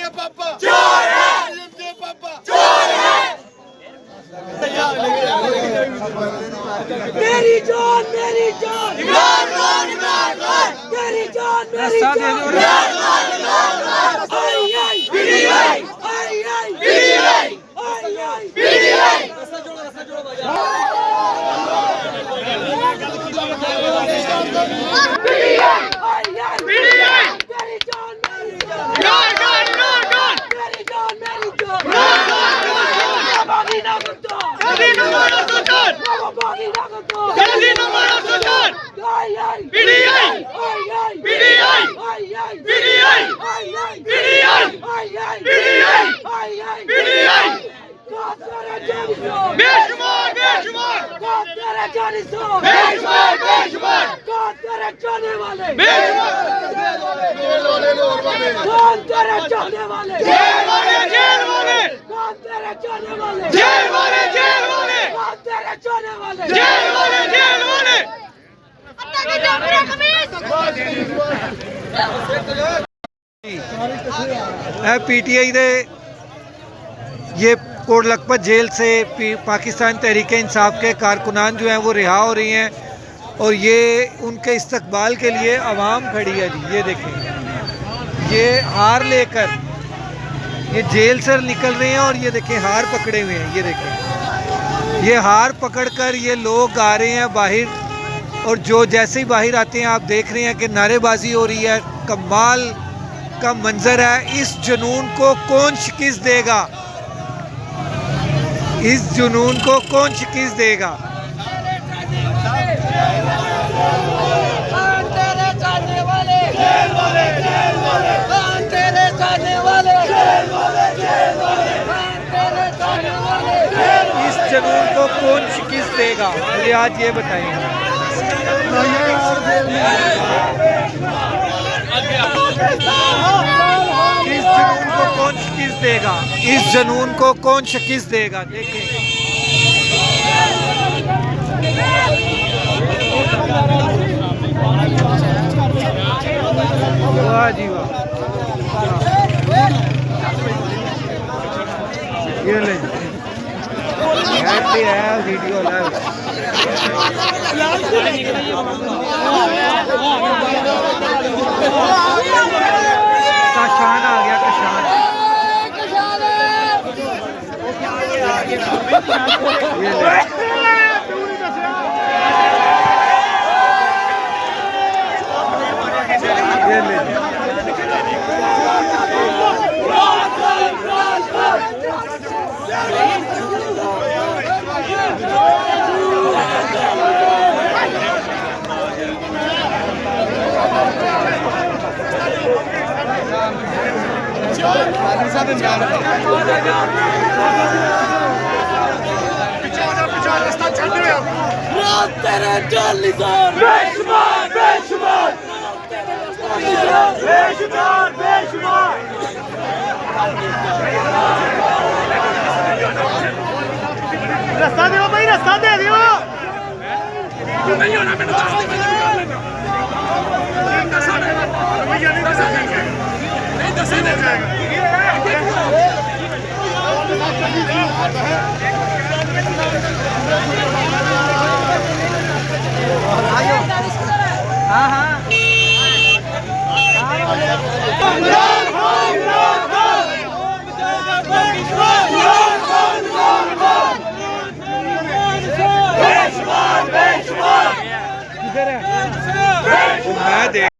दे पापा चोर है, दे पापा चोर है। मेरी जान मेरी जान इमरान खान इमरान खान मेरी जान मेरी जान इमरान खान इमरान खान आई आई पीडीआई आई आई पीडीआई आई आई पीडीआई पीडीआई मेरी जान मेरी जान इमरान खान मेरी जान मेरी जान इमरान खान बागी ना कुत्ता जल्दी नमारो सुल्तान बागी ना कुत्ता जल्दी नमारो सुल्तान आई आई पीडीआई आई आई पीडीआई आई आई पीडीआई आई आई पीडीआई आई आई पीडीआई आई आई पीडीआई तेरा जानी सो बेशुमार बेशुमार तेरा जानी सो बेशुमार बेशुमार तेरे जाने वाले बेशुमार कौन तेरे जाने वाले जेल वाले जेल वाले कौन तेरे जाने वाले जेल वाले जेल वाले कौन तेरे जाने वाले जेल वाले जेल वाले पीटीआई दे ये कोट लखपत जेल से पाकिस्तान तहरीक इंसाफ के कारकुनान जो हैं वो रिहा हो रही हैं और ये उनके इस्तकबाल के लिए आवाम खड़ी है जी। ये देखें, ये हार लेकर ये जेल से निकल रहे हैं और ये देखें हार पकड़े हुए हैं। ये देखें, ये हार पकड़कर ये लोग आ रहे हैं बाहर और जो जैसे ही बाहर आते हैं आप देख रहे हैं कि नारेबाजी हो रही है। कमाल का मंजर है। इस जुनून को कौन शिकस्त देगा? इस जुनून को कौन शिकस्त देगा? कौन तेरे जाने वाले जेल वाले जेल वाले कौन तेरे जाने वाले जेल वाले जेल वाले कौन तेरे जाने वाले इस जुनून को कौन शिकस्त देगा? मुझे आज ये बताइए। इस जुनून को कौन शिकस्त देगा? इस जुनून को कौन शिकस्त देगा? देखें, वाह जी वाह। ये ले हैप्पी है वीडियो लाइव। कशान आ गया, कशान। ये ले। ये ले। तेरे जान निसार बेशुमार बेशुमार बेशुमार बेशुमार रास्ता दियो भाई, रास्ता दे दियो। नहीं होना मैंने नहीं दस दे जाएगा। हाँ हाँ किधर है? मैं देख